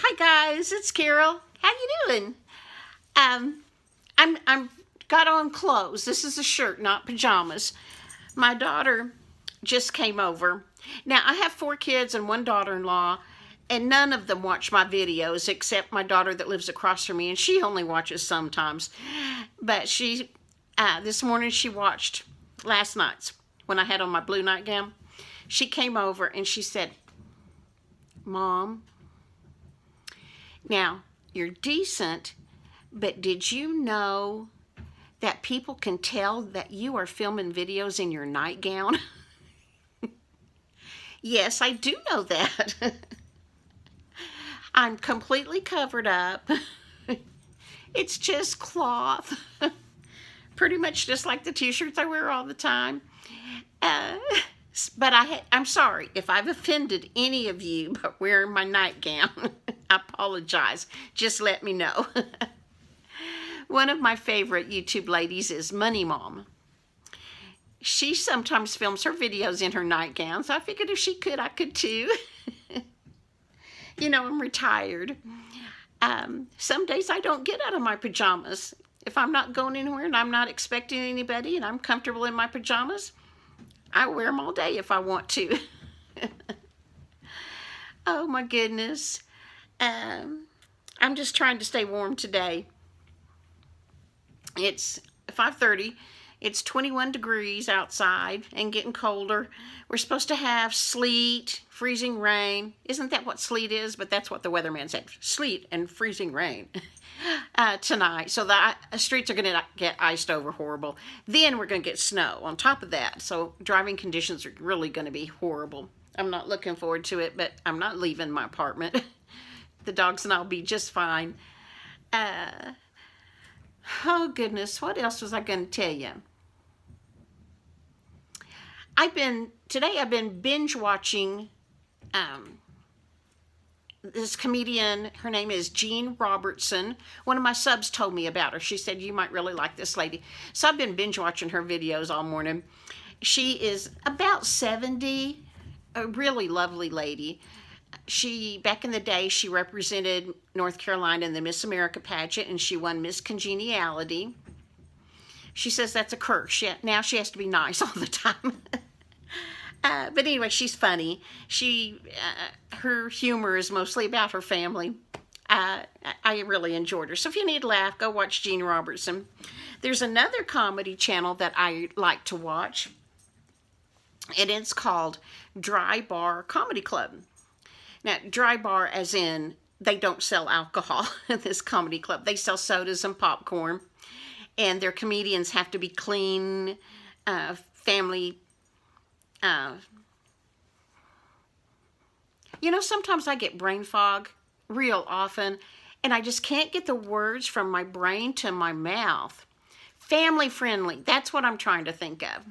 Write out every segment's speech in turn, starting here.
Hi guys, it's Carol. How you doing? I'm got on clothes. This is a shirt, not pajamas. My daughter just came over. Now I have 4 kids and 1 daughter-in-law, and none of them watch my videos except my daughter that lives across from me, and she only watches sometimes. But she, this morning she watched last night's when I had on my blue nightgown. She came over and she said, "Mom, now you're decent, but did you know that people can tell that you are filming videos in your nightgown?" Yes, I do know that. I'm completely covered up. It's just cloth. Pretty much just like the t-shirts I wear all the time. But I'm sorry if I've offended any of you by wearing my nightgown. I apologize. Just let me know. One of my favorite YouTube ladies is Money Mom. She sometimes films her videos in her nightgown, so I figured if she could, I could too. You know, I'm retired. Some days I don't get out of my pajamas. If I'm not going anywhere and I'm not expecting anybody and I'm comfortable in my pajamas, I wear them all day if I want to. Oh my goodness. I'm just trying to stay warm today. It's 5:30. It's 21 degrees outside and getting colder. We're supposed to have sleet, freezing rain. Isn't that what sleet is? But that's what the weatherman said. Sleet and freezing rain tonight. So the streets are going to get iced over horrible. Then we're going to get snow on top of that. So driving conditions are really going to be horrible. I'm not looking forward to it, but I'm not leaving my apartment. The dogs and I'll be just fine. Oh goodness, what else was I going to tell you? Today I've been binge watching this comedian. Her name is Jeanne Robertson. One of my subs told me about her. She said, "You might really like this lady." So I've been binge watching her videos all morning. She is about 70, a really lovely lady. Back in the day, she represented North Carolina in the Miss America pageant, and she won Miss Congeniality. She says that's a curse. Now she has to be nice all the time. But anyway, she's funny. Her humor is mostly about her family. I really enjoyed her. So if you need a laugh, go watch Jeanne Robertson. There's another comedy channel that I like to watch, and it's called Dry Bar Comedy Club. Now, dry bar as in they don't sell alcohol in this comedy club. They sell sodas and popcorn, and their comedians have to be clean, family. You know, sometimes I get brain fog real often, and I just can't get the words from my brain to my mouth. Family friendly, that's what I'm trying to think of.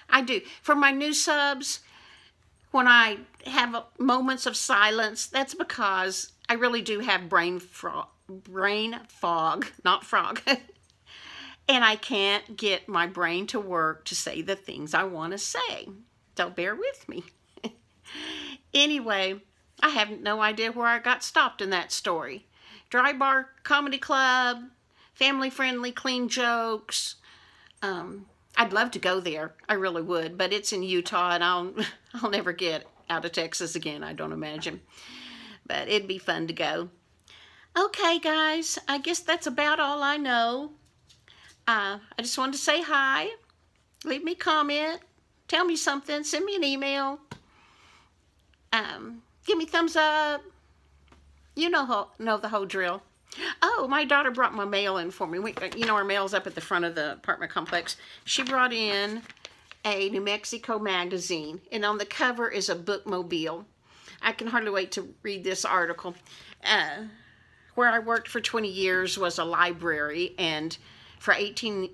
I do. For my new subs, when I have moments of silence, that's because I really do have brain fog, not frog. And I can't get my brain to work to say the things I want to say. So bear with me. Anyway, I have no idea where I got stopped in that story. Dry Bar Comedy Club, family friendly, clean jokes. I'd love to go there. I really would, but it's in Utah, and I'll never get out of Texas again, I don't imagine. But it'd be fun to go. Okay, guys, I guess that's about all I know. I just wanted to say hi. Leave me a comment. Tell me something. Send me an email. Give me thumbs up. You know the whole drill. Oh, my daughter brought my mail in for me. Our mail's up at the front of the apartment complex. She brought in a New Mexico magazine, and on the cover is a bookmobile. I can hardly wait to read this article. Where I worked for 20 years was a library, and for 18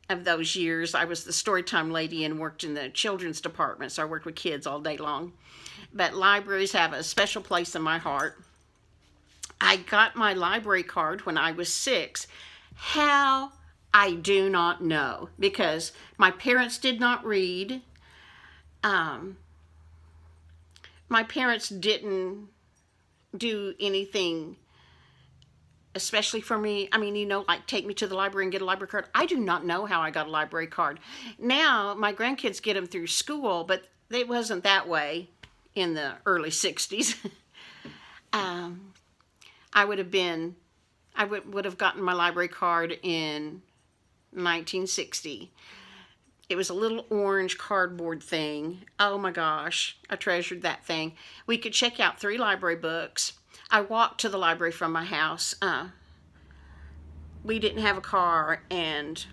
of those years, I was the storytime lady and worked in the children's department, so I worked with kids all day long. But libraries have a special place in my heart. I got my library card when I was 6. How? I do not know, because my parents did not read. My parents didn't do anything, especially for me. I mean, like take me to the library and get a library card. I do not know how I got a library card. Now, my grandkids get them through school, but it wasn't that way in the early 60s. I would have gotten my library card in 1960. It was a little orange cardboard thing. Oh my gosh, I treasured that thing. We could check out 3 library books. I walked to the library from my house. We didn't have a car, and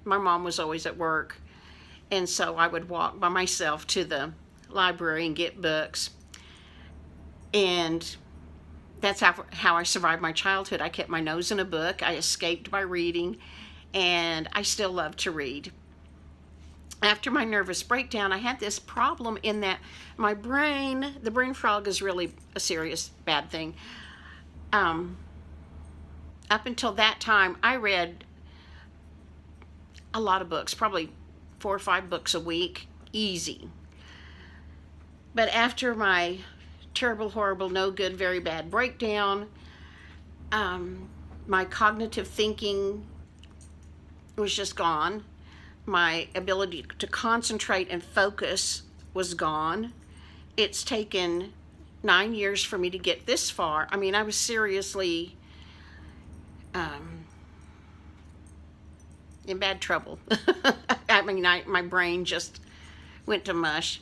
my mom was always at work, and so I would walk by myself to the library and get books. And that's how I survived my childhood. I kept my nose in a book. I escaped by reading, and I still love to read. After my nervous breakdown, I had this problem in that my brain, the brain fog is really a serious bad thing. Up until that time, I read a lot of books, probably 4 or 5 books a week, easy. But after my terrible, horrible, no good, very bad breakdown, my cognitive thinking was just gone. My ability to concentrate and focus was gone. It's taken 9 years for me to get this far. I mean, I was seriously in bad trouble. I mean, my brain just went to mush.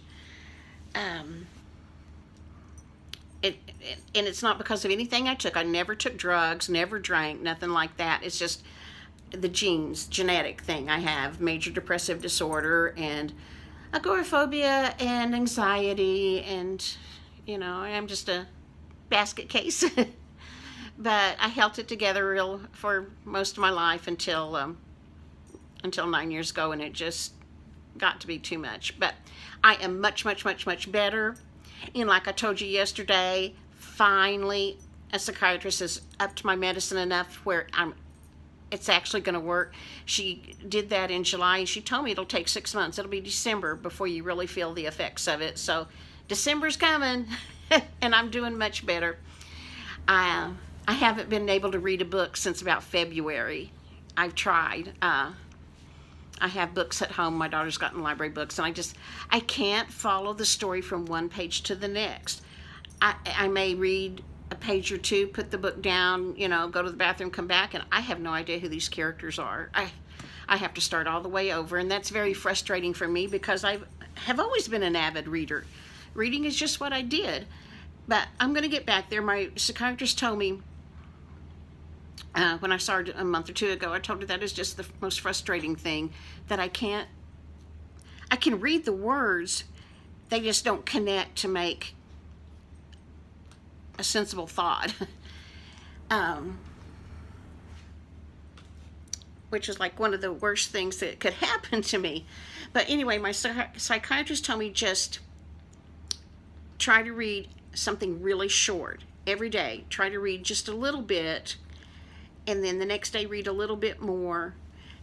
And it's not because of anything I took. I never took drugs, never drank, nothing like that. It's just the genetic thing I have, major depressive disorder and agoraphobia and anxiety, and I'm just a basket case. But I held it together for most of my life until 9 years ago, and it just got to be too much. But I am much, much, much, much better. And like I told you yesterday, finally a psychiatrist is up to my medicine enough where it's actually going to work. She did that in July, and she told me it'll take 6 months. It'll be December before you really feel the effects of it. So December's coming, and I'm doing much better. I haven't been able to read a book since about February. I've tried. I have books at home. My daughter's gotten library books, and I can't follow the story from one page to the next. I may read a page or two, put the book down, go to the bathroom, come back, and I have no idea who these characters are. I have to start all the way over, and that's very frustrating for me because I have always been an avid reader. Reading is just what I did. But I'm going to get back there. My psychiatrist told me when I started a month or 2 ago, I told her that is just the most frustrating thing, that I can read the words, they just don't connect to make a sensible thought. Which is like one of the worst things that could happen to me. But anyway, my psychiatrist told me just try to read something really short every day. Try to read just a little bit, and then the next day read a little bit more,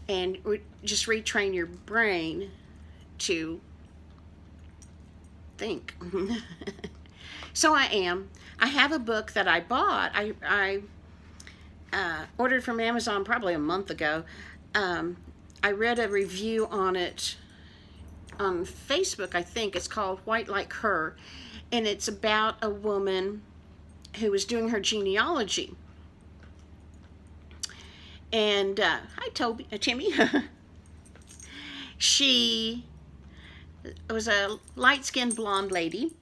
and just retrain your brain to think. So I have a book that I bought. I ordered from Amazon probably a month ago. I read a review on it on Facebook, I think. It's called White Like Her, and it's about a woman who was doing her genealogy. And hi, Timmy. She was a light-skinned blonde lady,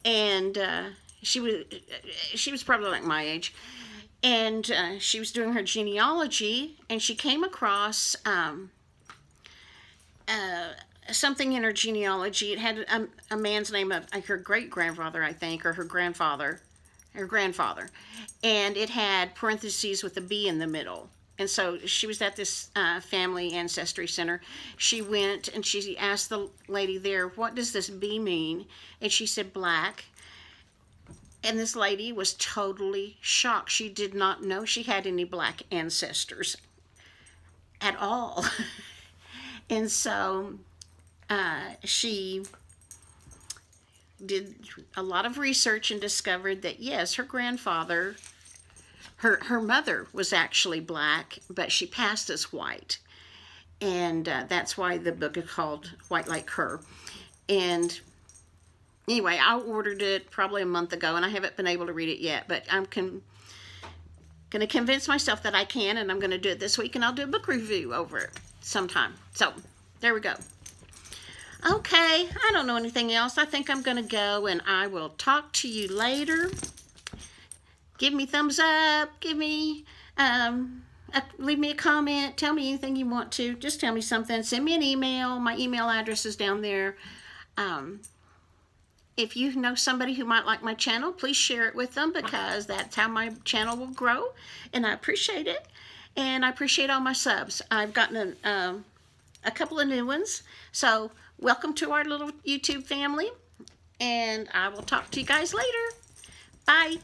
and she was probably like my age, and she was doing her genealogy, and she came across something in her genealogy. It had a man's name of her great-grandfather, I think, or her grandfather, and it had parentheses with a B in the middle. And so she was at this family ancestry center. She went and she asked the lady there, "What does this B mean?" And she said, "Black." And this lady was totally shocked. She did not know she had any black ancestors at all. And so she did a lot of research and discovered that, yes, her grandfather, her mother was actually black, but she passed as white. And that's why the book is called White Like Her. And anyway, I ordered it probably a month ago, and I haven't been able to read it yet, but I'm going to convince myself that I can, and I'm going to do it this week, and I'll do a book review over it sometime. So, there we go. Okay, I don't know anything else. I think I'm going to go, and I will talk to you later. Give me thumbs up. Give me, leave me a comment. Tell me anything you want to. Just tell me something. Send me an email. My email address is down there. If you know somebody who might like my channel, please share it with them, because that's how my channel will grow, and I appreciate it. And I appreciate all my subs. I've gotten a couple of new ones. So, welcome to our little YouTube family, and I will talk to you guys later. Bye.